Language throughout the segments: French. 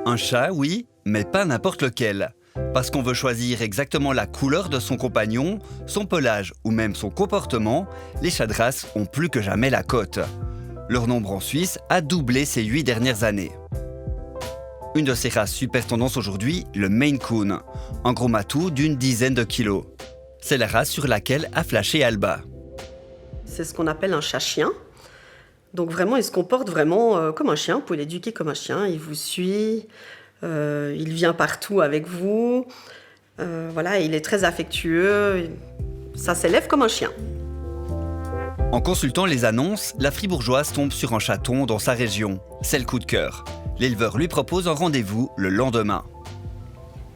Un chat, oui, mais pas n'importe lequel. Parce qu'on veut choisir exactement la couleur de son compagnon, son pelage ou même son comportement, les chats de race ont plus que jamais la cote. Leur nombre en Suisse a doublé ces 8 dernières années. Une de ces races super tendance aujourd'hui, le Maine Coon, un gros matou d'une dizaine de kilos. C'est la race sur laquelle a flashé Alba. C'est ce qu'on appelle un chat-chien. Donc vraiment, il se comporte vraiment comme un chien. Vous pouvez l'éduquer comme un chien. Il vous suit, il vient partout avec vous. Voilà, il est très affectueux. Ça s'élève comme un chien. En consultant les annonces, la fribourgeoise tombe sur un chaton dans sa région. C'est le coup de cœur. L'éleveur lui propose un rendez-vous le lendemain.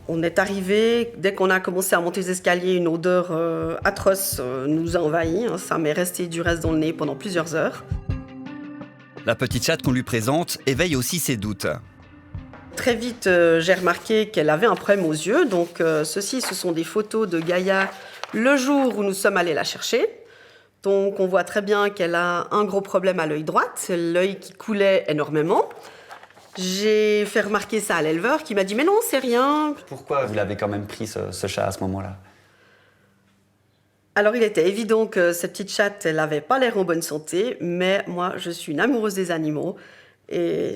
On est arrivé, dès qu'on a commencé à monter les escaliers, une odeur atroce nous a envahis. Ça m'est resté du reste dans le nez pendant plusieurs heures. La petite chatte qu'on lui présente éveille aussi ses doutes. Très vite, j'ai remarqué qu'elle avait un problème aux yeux. Donc, ce sont des photos de Gaïa le jour où nous sommes allés la chercher. Donc, on voit très bien qu'elle a un gros problème à l'œil droit, l'œil qui coulait énormément. J'ai fait remarquer ça à l'éleveur qui m'a dit « Mais non, c'est rien ». Pourquoi vous l'avez quand même pris, ce chat, à ce moment-là? Alors, il était évident que cette petite chatte, elle n'avait pas l'air en bonne santé, mais moi, je suis une amoureuse des animaux et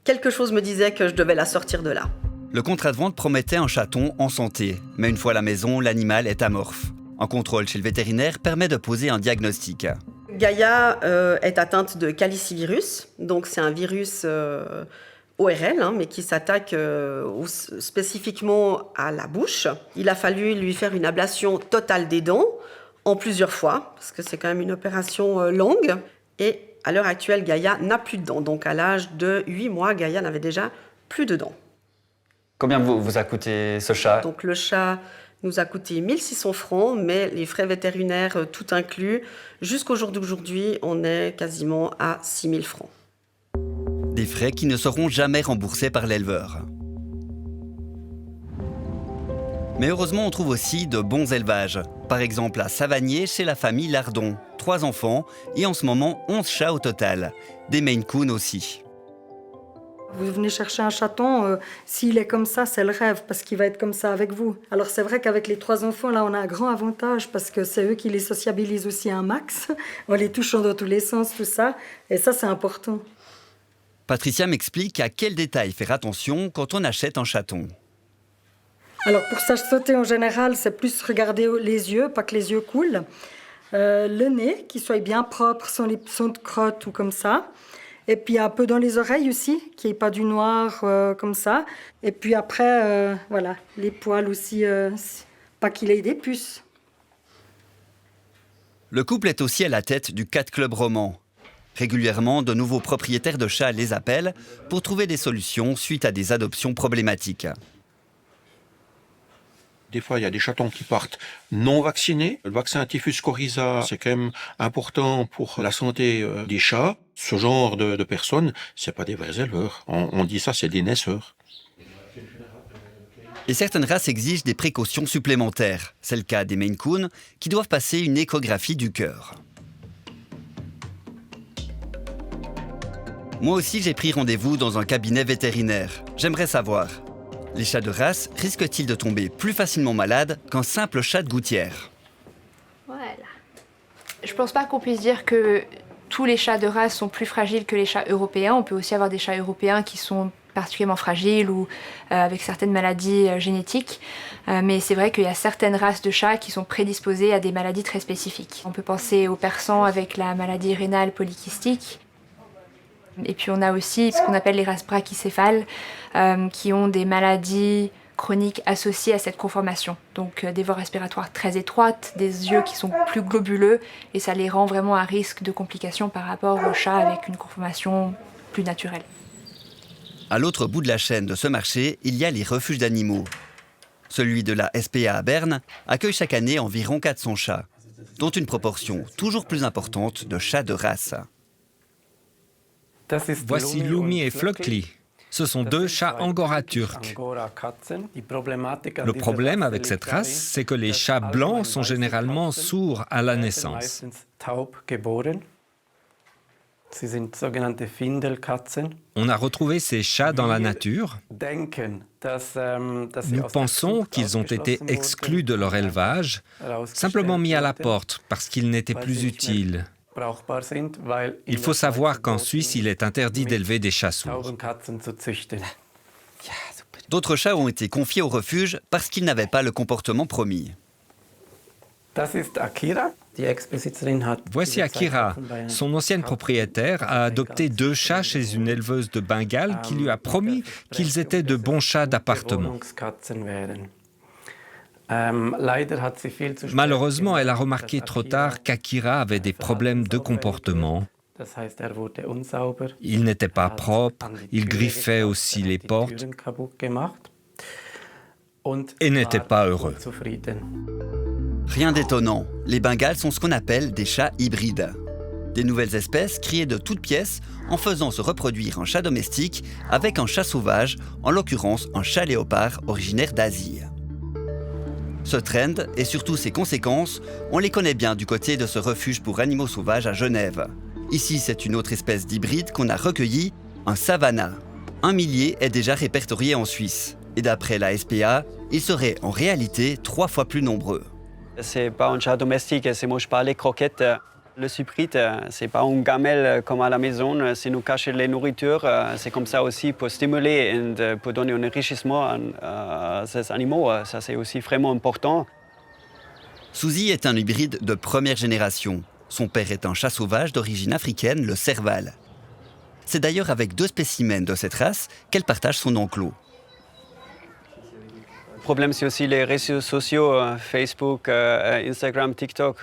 quelque chose me disait que je devais la sortir de là. Le contrat de vente promettait un chaton en santé, mais une fois à la maison, l'animal est amorphe. Un contrôle chez le vétérinaire permet de poser un diagnostic. Gaïa est atteinte de calicivirus, donc c'est un virus ORL, mais qui s'attaque spécifiquement à la bouche. Il a fallu lui faire une ablation totale des dents en plusieurs fois, parce que c'est quand même une opération longue. Et à l'heure actuelle, Gaïa n'a plus de dents. Donc à l'âge de 8 mois, Gaïa n'avait déjà plus de dents. Combien vous a coûté ce chat? Donc le chat nous a coûté 1 600 francs, mais les frais vétérinaires tout inclus, jusqu'au jour d'aujourd'hui, on est quasiment à 6 000 francs. Des frais qui ne seront jamais remboursés par l'éleveur. Mais heureusement, on trouve aussi de bons élevages. Par exemple, à Savagnier, chez la famille Lardon. 3 enfants et en ce moment 11 chats au total. Des Maine Coon aussi. Vous venez chercher un chaton, s'il est comme ça, c'est le rêve, parce qu'il va être comme ça avec vous. Alors c'est vrai qu'avec les 3 enfants, là, on a un grand avantage, parce que c'est eux qui les sociabilisent aussi un max. On les touche dans tous les sens, tout ça, et ça, c'est important. Patricia m'explique à quels détails faire attention quand on achète un chaton. Alors pour s'acheter en général, c'est plus regarder les yeux, pas que les yeux coulent. Le nez, qu'il soit bien propre, sans les sons de crotte ou comme ça. Et puis un peu dans les oreilles aussi, qu'il n'y ait pas du noir comme ça. Et puis après, voilà, les poils aussi, pas qu'il ait des puces. Le couple est aussi à la tête du Cat Club Roman. Régulièrement, de nouveaux propriétaires de chats les appellent pour trouver des solutions suite à des adoptions problématiques. Des fois, il y a des chatons qui partent non vaccinés. Le vaccin typhus coryza, c'est quand même important pour la santé des chats. Ce genre de personnes, c'est pas des vrais éleveurs. On dit ça, c'est des naisseurs. Et certaines races exigent des précautions supplémentaires. C'est le cas des Maine Coon, qui doivent passer une échographie du cœur. Moi aussi, j'ai pris rendez-vous dans un cabinet vétérinaire. J'aimerais savoir, les chats de race risquent-ils de tomber plus facilement malades qu'un simple chat de gouttière? Voilà. Je pense pas qu'on puisse dire que tous les chats de race sont plus fragiles que les chats européens. On peut aussi avoir des chats européens qui sont particulièrement fragiles ou avec certaines maladies génétiques. Mais c'est vrai qu'il y a certaines races de chats qui sont prédisposées à des maladies très spécifiques. On peut penser aux persans avec la maladie rénale polykystique. Et puis on a aussi ce qu'on appelle les races brachycéphales qui ont des maladies chroniques associées à cette conformation. Donc des voies respiratoires très étroites, des yeux qui sont plus globuleux et ça les rend vraiment à risque de complications par rapport aux chats avec une conformation plus naturelle. À l'autre bout de la chaîne de ce marché, il y a les refuges d'animaux. Celui de la SPA à Berne accueille chaque année environ 400 chats, dont une proportion toujours plus importante de chats de race. Voici Lumi et Flöckli. Ce sont 2 chats angora turcs. Le problème avec cette race, c'est que les chats blancs sont généralement sourds à la naissance. On a retrouvé ces chats dans la nature. Nous pensons qu'ils ont été exclus de leur élevage, simplement mis à la porte parce qu'ils n'étaient plus utiles. Il faut savoir qu'en Suisse, il est interdit d'élever des chats sourds. D'autres chats ont été confiés au refuge parce qu'ils n'avaient pas le comportement promis. Voici Akira. Son ancienne propriétaire a adopté 2 chats chez une éleveuse de Bengale qui lui a promis qu'ils étaient de bons chats d'appartement. Malheureusement, elle a remarqué trop tard qu'Akira avait des problèmes de comportement. Il n'était pas propre, il griffait aussi les portes et n'était pas heureux. Rien d'étonnant, les Bengales sont ce qu'on appelle des chats hybrides. Des nouvelles espèces créées de toutes pièces en faisant se reproduire un chat domestique avec un chat sauvage, en l'occurrence un chat léopard originaire d'Asie. Ce trend et surtout ses conséquences, on les connaît bien du côté de ce refuge pour animaux sauvages à Genève. Ici, c'est une autre espèce d'hybride qu'on a recueillie, un savannah. 1 millier est déjà répertorié en Suisse. Et d'après la SPA, il serait en réalité 3 fois plus nombreux. C'est pas un chat domestique, c'est moi je parlais croquette. Le hybride, c'est pas une gamelle comme à la maison, c'est nous cacher les nourritures. C'est comme ça aussi pour stimuler et pour donner un enrichissement à ces animaux. Ça, c'est aussi vraiment important. Suzy est un hybride de première génération. Son père est un chat sauvage d'origine africaine, le serval. C'est d'ailleurs avec 2 spécimens de cette race qu'elle partage son enclos. Le problème, c'est aussi les réseaux sociaux, Facebook, Instagram, TikTok.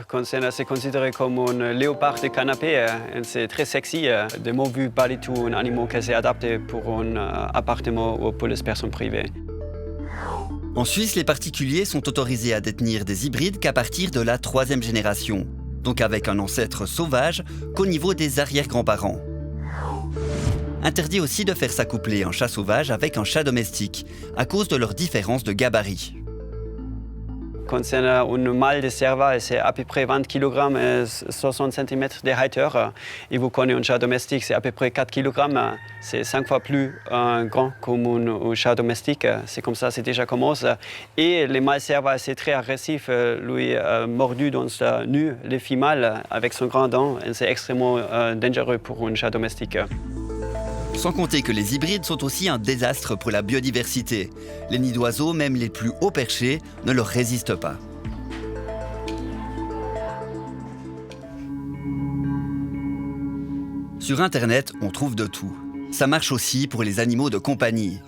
C'est considéré comme un léopard de canapé. C'est très sexy. De mots vu pas du tout un animal qui s'est adapté pour un appartement ou pour les personnes privées. En Suisse, les particuliers sont autorisés à détenir des hybrides qu'à partir de la 3e génération, donc avec un ancêtre sauvage qu'au niveau des arrière-grands-parents. Interdit aussi de faire s'accoupler un chat sauvage avec un chat domestique, à cause de leur différence de gabarit. Concernant un mâle de serval, c'est à peu près 20 kg et 60 cm de hauteur. Et vous connaissez un chat domestique, c'est à peu près 4 kg. C'est 5 fois plus grand qu'un chat domestique. C'est comme ça, c'est déjà commencé. Et le mâle serval, c'est très agressif. Lui, mordu dans sa nu, les filles mâles avec son grand dent. C'est extrêmement dangereux pour un chat domestique. Sans compter que les hybrides sont aussi un désastre pour la biodiversité. Les nids d'oiseaux, même les plus hauts perchés, ne leur résistent pas. Sur Internet, on trouve de tout. Ça marche aussi pour les animaux de compagnie.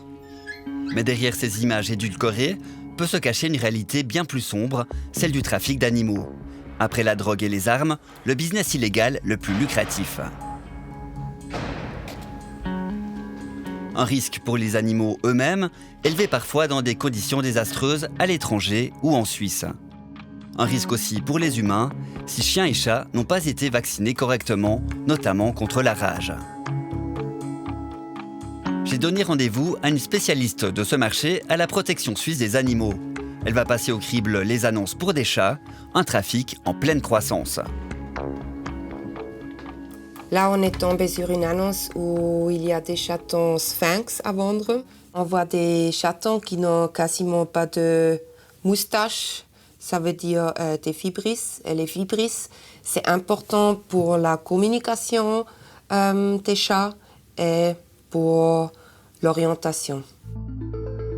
Mais derrière ces images édulcorées, peut se cacher une réalité bien plus sombre, celle du trafic d'animaux. Après la drogue et les armes, le business illégal le plus lucratif. Un risque pour les animaux eux-mêmes, élevés parfois dans des conditions désastreuses à l'étranger ou en Suisse. Un risque aussi pour les humains, si chiens et chats n'ont pas été vaccinés correctement, notamment contre la rage. J'ai donné rendez-vous à une spécialiste de ce marché à la protection suisse des animaux. Elle va passer au crible les annonces pour des chats, un trafic en pleine croissance. Là, on est tombé sur une annonce où il y a des chatons sphinx à vendre. On voit des chatons qui n'ont quasiment pas de moustache. Ça veut dire des fibrisses. Et les fibrisses, c'est important pour la communication des chats et pour l'orientation.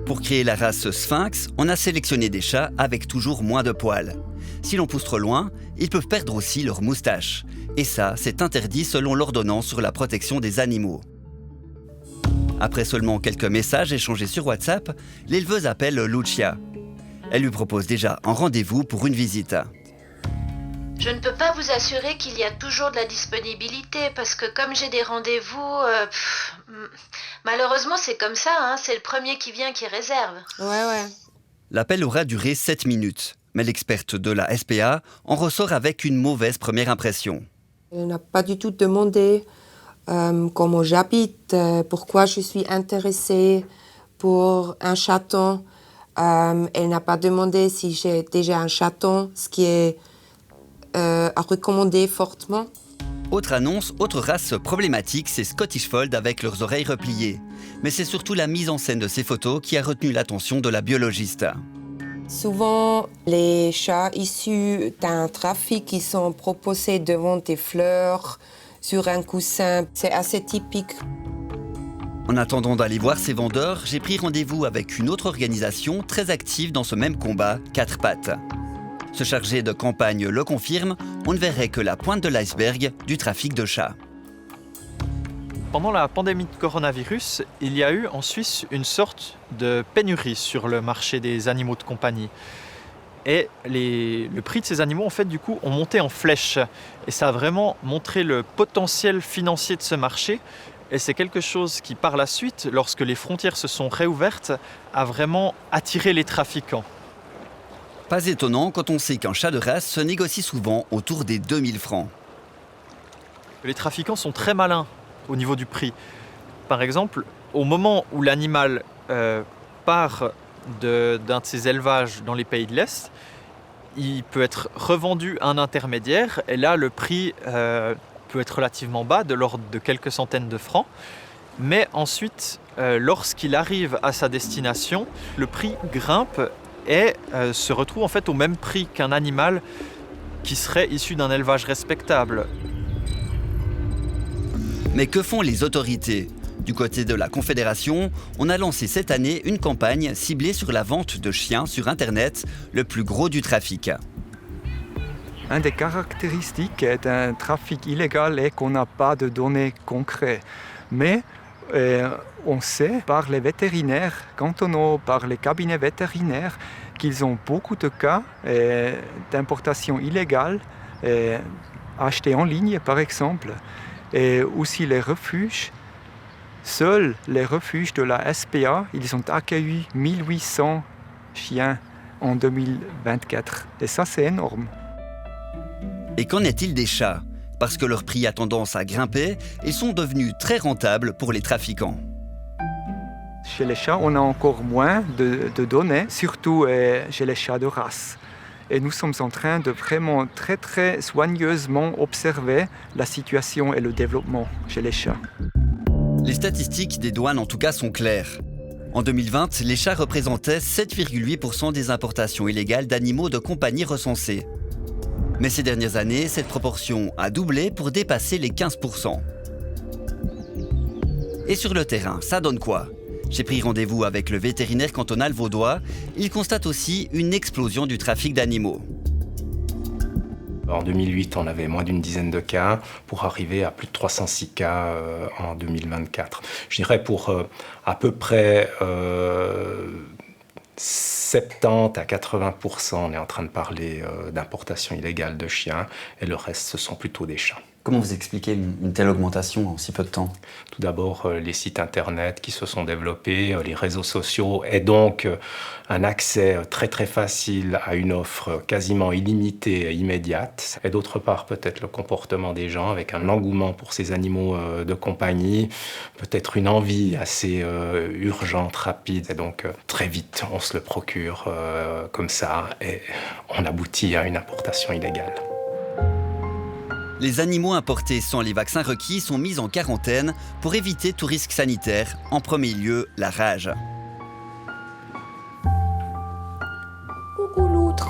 Pour créer la race sphinx, on a sélectionné des chats avec toujours moins de poils. Si l'on pousse trop loin, ils peuvent perdre aussi leur moustache. Et ça, c'est interdit selon l'ordonnance sur la protection des animaux. Après seulement quelques messages échangés sur WhatsApp, l'éleveuse appelle Lucia. Elle lui propose déjà un rendez-vous pour une visite. Je ne peux pas vous assurer qu'il y a toujours de la disponibilité parce que comme j'ai des rendez-vous, malheureusement c'est comme ça, hein, c'est le premier qui vient qui réserve. Ouais. L'appel aura duré 7 minutes, mais l'experte de la SPA en ressort avec une mauvaise première impression. Elle n'a pas du tout demandé comment j'habite, pourquoi je suis intéressée pour un chaton. Elle n'a pas demandé si j'ai déjà un chaton, ce qui est à recommander fortement. Autre annonce, autre race problématique, c'est Scottish Fold avec leurs oreilles repliées. Mais c'est surtout la mise en scène de ces photos qui a retenu l'attention de la biologiste. Souvent, les chats issus d'un trafic qui sont proposés devant des fleurs, sur un coussin, c'est assez typique. En attendant d'aller voir ces vendeurs, j'ai pris rendez-vous avec une autre organisation très active dans ce même combat, 4 pattes. Ce chargé de campagne le confirme, on ne verrait que la pointe de l'iceberg du trafic de chats. Pendant la pandémie de coronavirus, il y a eu en Suisse une sorte de pénurie sur le marché des animaux de compagnie. Et le prix de ces animaux, en fait, du coup, ont monté en flèche. Et ça a vraiment montré le potentiel financier de ce marché. Et c'est quelque chose qui, par la suite, lorsque les frontières se sont réouvertes, a vraiment attiré les trafiquants. Pas étonnant quand on sait qu'un chat de race se négocie souvent autour des 2000 francs. Les trafiquants sont très malins au niveau du prix. Par exemple, au moment où l'animal part d'un de ces élevages dans les pays de l'Est, il peut être revendu à un intermédiaire et là le prix peut être relativement bas, de l'ordre de quelques centaines de francs. Mais ensuite, lorsqu'il arrive à sa destination, le prix grimpe et se retrouve en fait au même prix qu'un animal qui serait issu d'un élevage respectable. Mais que font les autorités ? Du côté de la Confédération, on a lancé cette année une campagne ciblée sur la vente de chiens sur Internet, le plus gros du trafic. Une des caractéristiques d'un trafic illégal est qu'on n'a pas de données concrètes. Mais on sait par les vétérinaires cantonaux, par les cabinets vétérinaires, qu'ils ont beaucoup de cas d'importation illégale, achetés en ligne par exemple, et aussi les refuges. Seuls les refuges de la SPA, ils ont accueilli 1800 chiens en 2024. Et ça, c'est énorme. Et qu'en est-il des chats ? Parce que leur prix a tendance à grimper, ils sont devenus très rentables pour les trafiquants. Chez les chats, on a encore moins de données, surtout chez les chats de race. Et nous sommes en train de vraiment très très soigneusement observer la situation et le développement chez les chats. Les statistiques des douanes en tout cas sont claires. En 2020, les chats représentaient 7,8% des importations illégales d'animaux de compagnie recensés. Mais ces dernières années, cette proportion a doublé pour dépasser les 15%. Et sur le terrain, ça donne quoi ? J'ai pris rendez-vous avec le vétérinaire cantonal vaudois. Il constate aussi une explosion du trafic d'animaux. En 2008, on avait moins d'une dizaine de cas pour arriver à plus de 306 cas en 2024. Je dirais pour à peu près 70 à 80%, on est en train de parler d'importation illégale de chiens et le reste, ce sont plutôt des chats. Comment vous expliquez une telle augmentation en si peu de temps ? Tout d'abord, les sites internet qui se sont développés, les réseaux sociaux et donc un accès très très facile à une offre quasiment illimitée et immédiate. Et d'autre part, peut-être le comportement des gens avec un engouement pour ces animaux de compagnie, peut-être une envie assez urgente, rapide. Et donc très vite, on se le procure comme ça et on aboutit à une importation illégale. Les animaux importés sans les vaccins requis sont mis en quarantaine pour éviter tout risque sanitaire, en premier lieu la rage. Coucou l'outre.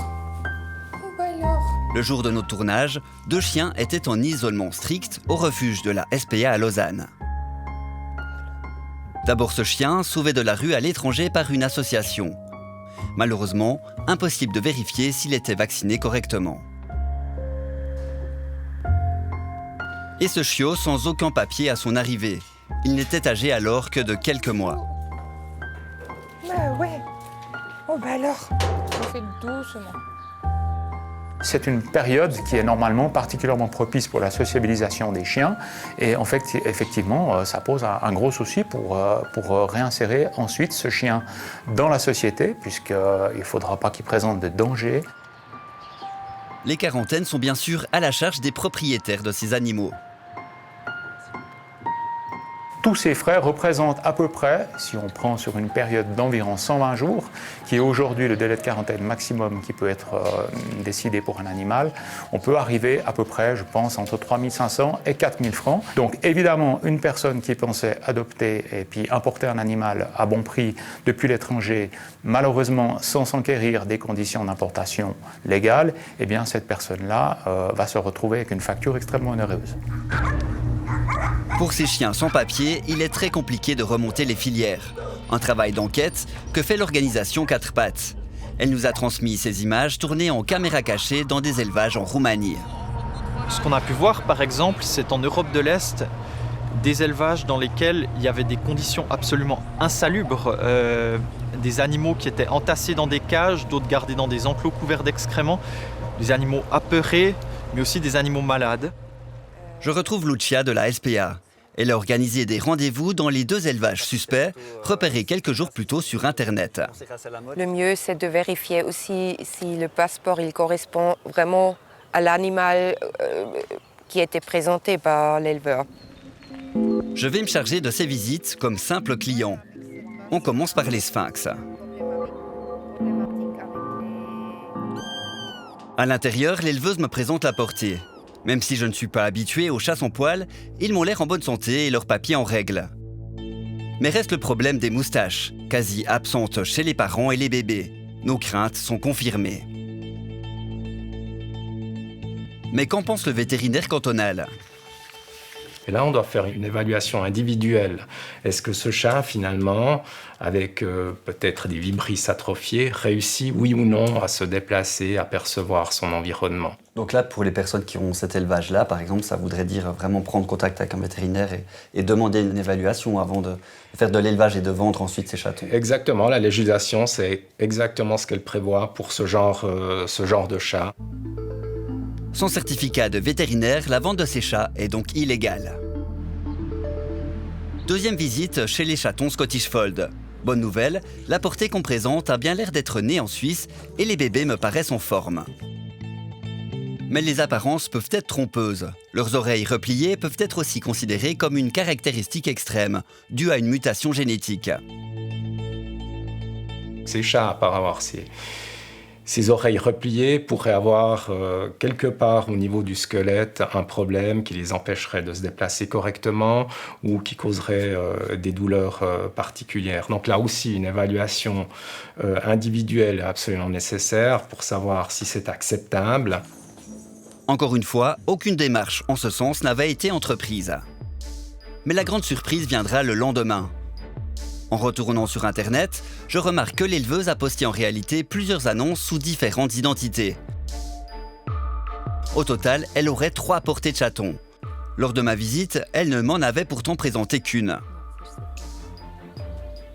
Oh bah alors. Le jour de notre tournage, 2 chiens étaient en isolement strict au refuge de la SPA à Lausanne. D'abord ce chien, sauvé de la rue à l'étranger par une association. Malheureusement, impossible de vérifier s'il était vacciné correctement. Et ce chiot sans aucun papier à son arrivée. Il n'était âgé alors que de quelques mois. Bah ouais. Oh bah alors. On fait doucement. C'est une période qui est normalement particulièrement propice pour la sociabilisation des chiens. Et en fait, effectivement, ça pose un gros souci pour réinsérer ensuite ce chien dans la société, puisqu'il ne faudra pas qu'il présente de danger. Les quarantaines sont bien sûr à la charge des propriétaires de ces animaux. Tous ces frais représentent à peu près, si on prend sur une période d'environ 120 jours, qui est aujourd'hui le délai de quarantaine maximum qui peut être décidé pour un animal, on peut arriver à peu près, je pense, entre 3 500 et 4 000 francs. Donc évidemment, une personne qui pensait adopter et puis importer un animal à bon prix depuis l'étranger, malheureusement sans s'enquérir des conditions d'importation légales, eh bien cette personne-là va se retrouver avec une facture extrêmement onéreuse. Pour ces chiens sans papier, il est très compliqué de remonter les filières. Un travail d'enquête que fait l'organisation 4 Pattes. Elle nous a transmis ces images tournées en caméra cachée dans des élevages en Roumanie. Ce qu'on a pu voir, par exemple, c'est en Europe de l'Est, des élevages dans lesquels il y avait des conditions absolument insalubres. Des animaux qui étaient entassés dans des cages, d'autres gardés dans des enclos couverts d'excréments, des animaux apeurés, mais aussi des animaux malades. Je retrouve Lucia de la SPA. Elle a organisé des rendez-vous dans les 2 élevages suspects, repérés quelques jours plus tôt sur Internet. Le mieux, c'est de vérifier aussi si le passeport il correspond vraiment à l'animal qui a été présenté par l'éleveur. Je vais me charger de ces visites comme simple client. On commence par les sphinx. À l'intérieur, l'éleveuse me présente la portée. Même si je ne suis pas habitué aux chats sans poils, ils m'ont l'air en bonne santé et leurs papiers en règle. Mais reste le problème des moustaches, quasi absentes chez les parents et les bébés. Nos craintes sont confirmées. Mais qu'en pense le vétérinaire cantonal ? Et là, on doit faire une évaluation individuelle. Est-ce que ce chat, finalement, avec peut-être des vibrisses atrophiés, réussit, oui ou non, à se déplacer, à percevoir son environnement ? Donc là, pour les personnes qui ont cet élevage-là, par exemple, ça voudrait dire vraiment prendre contact avec un vétérinaire et demander une évaluation avant de faire de l'élevage et de vendre ensuite ces chatons. Exactement, la législation, c'est exactement ce qu'elle prévoit pour ce genre de chat. Sans certificat de vétérinaire, la vente de ces chats est donc illégale. Deuxième visite chez les chatons Scottish Fold. Bonne nouvelle, la portée qu'on présente a bien l'air d'être née en Suisse et les bébés me paraissent en forme. Mais les apparences peuvent être trompeuses. Leurs oreilles repliées peuvent être aussi considérées comme une caractéristique extrême, due à une mutation génétique. Ces chats, à part avoir ces oreilles repliées, pourraient avoir quelque part au niveau du squelette un problème qui les empêcherait de se déplacer correctement ou qui causerait des douleurs particulières. Donc là aussi, une évaluation individuelle est absolument nécessaire pour savoir si c'est acceptable. Encore une fois, aucune démarche en ce sens n'avait été entreprise. Mais la grande surprise viendra le lendemain. En retournant sur Internet, je remarque que l'éleveuse a posté en réalité plusieurs annonces sous différentes identités. Au total, elle aurait 3 portées de chatons. Lors de ma visite, elle ne m'en avait pourtant présenté qu'une.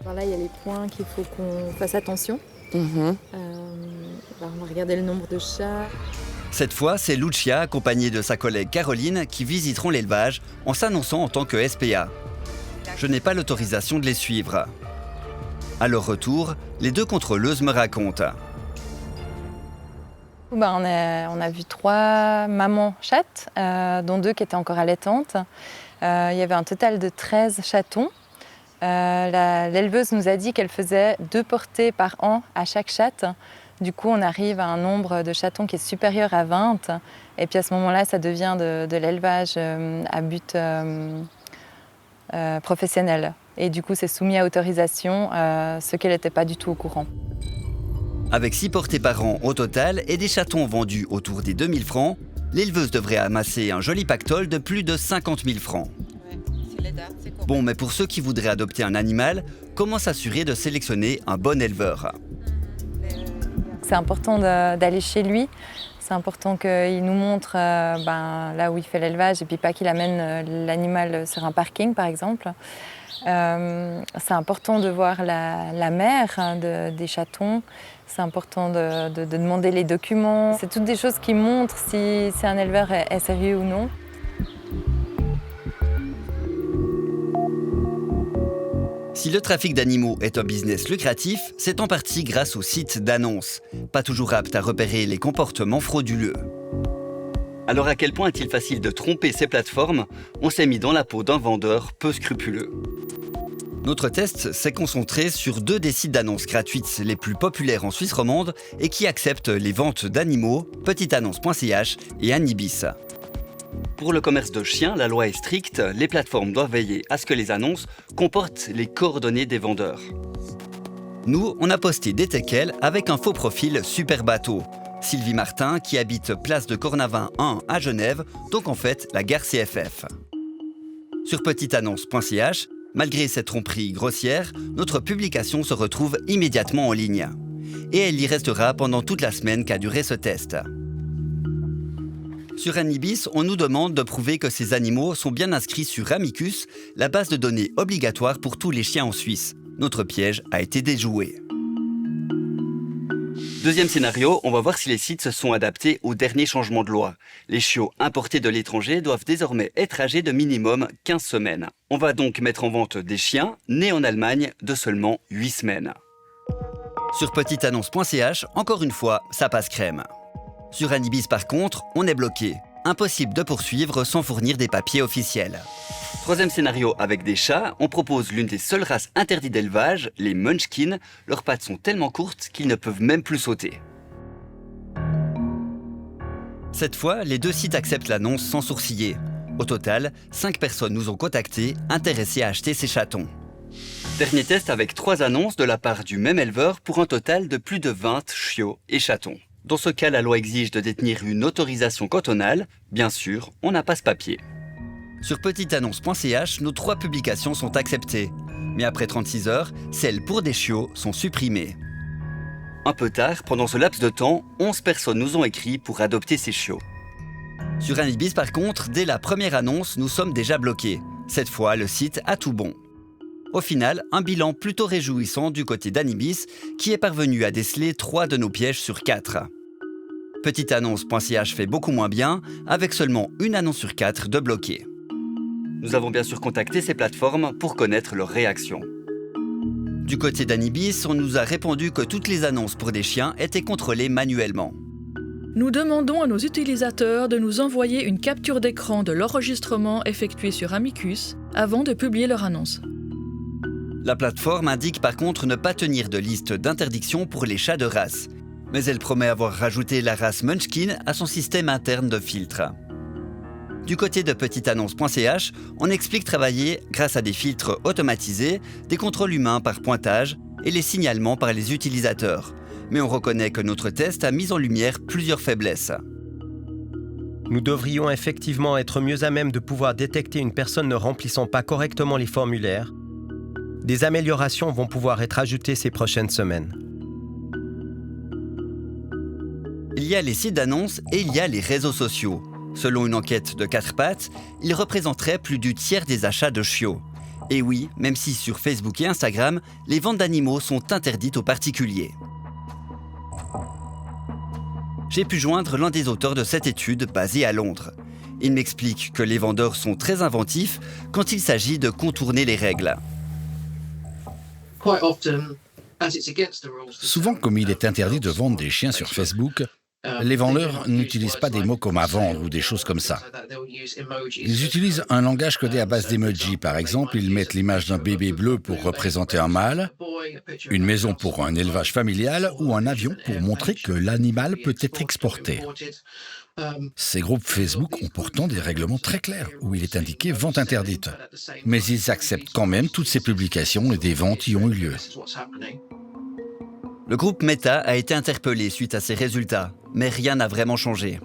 Là, il y a les points qu'il faut qu'on fasse attention. On va regarder le nombre de chats. Cette fois, c'est Lucia, accompagnée de sa collègue Caroline, qui visiteront l'élevage en s'annonçant en tant que SPA. Je n'ai pas l'autorisation de les suivre. À leur retour, les 2 contrôleuses me racontent. On a vu 3 mamans chattes, dont 2 qui étaient encore allaitantes. Il y avait un total de 13 chatons. L'éleveuse nous a dit qu'elle faisait 2 portées par an à chaque chatte. Du coup, on arrive à un nombre de chatons qui est supérieur à 20. Et puis à ce moment-là, ça devient de l'élevage à but professionnel. Et du coup, c'est soumis à autorisation, ce qu'elle n'était pas du tout au courant. Avec 6 portées par an au total et des chatons vendus autour des 2 000 francs, l'éleveuse devrait amasser un joli pactole de plus de 50 000 francs. Bon, mais pour ceux qui voudraient adopter un animal, comment s'assurer de sélectionner un bon éleveur ? C'est important d'aller chez lui. C'est important qu'il nous montre là où il fait l'élevage et puis pas qu'il amène l'animal sur un parking, par exemple. C'est important de voir la mère des chatons. C'est important de demander les documents. C'est toutes des choses qui montrent si un éleveur est sérieux ou non. Si le trafic d'animaux est un business lucratif, c'est en partie grâce aux sites d'annonces, pas toujours aptes à repérer les comportements frauduleux. Alors à quel point est-il facile de tromper ces plateformes? On s'est mis dans la peau d'un vendeur peu scrupuleux. Notre test s'est concentré sur 2 des sites d'annonces gratuites les plus populaires en Suisse romande et qui acceptent les ventes d'animaux, petiteannonce.ch et Anibis. Pour le commerce de chiens, la loi est stricte, les plateformes doivent veiller à ce que les annonces comportent les coordonnées des vendeurs. Nous, on a posté des teckels avec un faux profil super bateau. Sylvie Martin qui habite place de Cornavin 1 à Genève, donc en fait la gare CFF. Sur petiteannonce.ch, malgré cette tromperie grossière, notre publication se retrouve immédiatement en ligne. Et elle y restera pendant toute la semaine qu'a duré ce test. Sur Anibis, on nous demande de prouver que ces animaux sont bien inscrits sur Amicus, la base de données obligatoire pour tous les chiens en Suisse. Notre piège a été déjoué. Deuxième scénario, on va voir si les sites se sont adaptés aux derniers changements de loi. Les chiots importés de l'étranger doivent désormais être âgés de minimum 15 semaines. On va donc mettre en vente des chiens nés en Allemagne de seulement 8 semaines. Sur petiteannonce.ch, encore une fois, ça passe crème. Sur Anibis par contre, on est bloqué. Impossible de poursuivre sans fournir des papiers officiels. Troisième scénario avec des chats, on propose l'une des seules races interdites d'élevage, les Munchkin. Leurs pattes sont tellement courtes qu'ils ne peuvent même plus sauter. Cette fois, les 2 sites acceptent l'annonce sans sourciller. Au total, 5 personnes nous ont contactés, intéressées à acheter ces chatons. Dernier test avec 3 annonces de la part du même éleveur pour un total de plus de 20 chiots et chatons. Dans ce cas, la loi exige de détenir une autorisation cantonale. Bien sûr, on n'a pas ce papier. Sur petiteannonce.ch, nos 3 publications sont acceptées. Mais après 36 heures, celles pour des chiots sont supprimées. Un peu tard, pendant ce laps de temps, 11 personnes nous ont écrit pour adopter ces chiots. Sur Anibis par contre, dès la première annonce, nous sommes déjà bloqués. Cette fois, le site a tout bon. Au final, un bilan plutôt réjouissant du côté d'Anibis, qui est parvenu à déceler 3 de nos pièges sur 4. Petiteannonce.ch fait beaucoup moins bien, avec seulement 1 annonce sur 4 de bloquée. Nous avons bien sûr contacté ces plateformes pour connaître leurs réactions. Du côté d'Anibis, on nous a répondu que toutes les annonces pour des chiens étaient contrôlées manuellement. Nous demandons à nos utilisateurs de nous envoyer une capture d'écran de l'enregistrement effectué sur Amicus avant de publier leur annonce. La plateforme indique par contre ne pas tenir de liste d'interdiction pour les chats de race. Mais elle promet avoir rajouté la race Munchkin à son système interne de filtre. Du côté de petiteannonce.ch, on explique travailler grâce à des filtres automatisés, des contrôles humains par pointage et les signalements par les utilisateurs. Mais on reconnaît que notre test a mis en lumière plusieurs faiblesses. Nous devrions effectivement être mieux à même de pouvoir détecter une personne ne remplissant pas correctement les formulaires. Des améliorations vont pouvoir être ajoutées ces prochaines semaines. Il y a les sites d'annonces et il y a les réseaux sociaux. Selon une enquête de 4 pattes, ils représenteraient plus du tiers des achats de chiots. Et oui, même si sur Facebook et Instagram, les ventes d'animaux sont interdites aux particuliers. J'ai pu joindre l'un des auteurs de cette étude basée à Londres. Il m'explique que les vendeurs sont très inventifs quand il s'agit de contourner les règles. Souvent, comme il est interdit de vendre des chiens sur Facebook, les vendeurs n'utilisent pas des mots comme à vendre ou des choses comme ça. Ils utilisent un langage codé à base d'emojis. Par exemple, ils mettent l'image d'un bébé bleu pour représenter un mâle, une maison pour un élevage familial ou un avion pour montrer que l'animal peut être exporté. Ces groupes Facebook ont pourtant des règlements très clairs où il est indiqué « vente interdite ». Mais ils acceptent quand même toutes ces publications et des ventes y ont eu lieu. Le groupe Meta a été interpellé suite à ces résultats, mais rien n'a vraiment changé.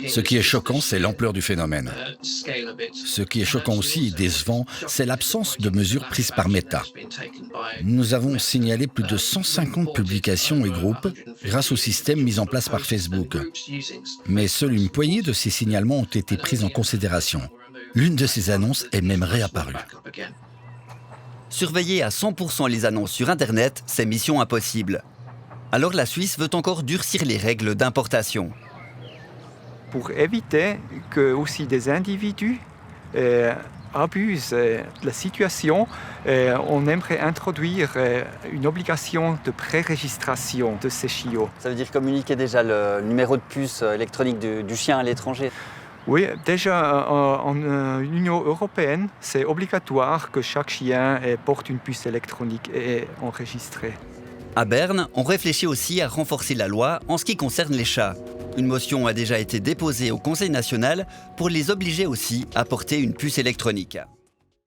Ce qui est choquant, c'est l'ampleur du phénomène. Ce qui est choquant aussi et décevant, c'est l'absence de mesures prises par Meta. Nous avons signalé plus de 150 publications et groupes grâce au système mis en place par Facebook. Mais seule une poignée de ces signalements ont été pris en considération. L'une de ces annonces est même réapparue. Surveiller à 100% les annonces sur Internet, c'est mission impossible. Alors la Suisse veut encore durcir les règles d'importation. Pour éviter que aussi des individus abuse de la situation. On aimerait introduire une obligation de pré-registration de ces chiots. Ça veut dire communiquer déjà le numéro de puce électronique du chien à l'étranger? Oui, déjà en Union européenne, c'est obligatoire que chaque chien porte une puce électronique et enregistrée. À Berne, on réfléchit aussi à renforcer la loi en ce qui concerne les chats. Une motion a déjà été déposée au Conseil national pour les obliger aussi à porter une puce électronique.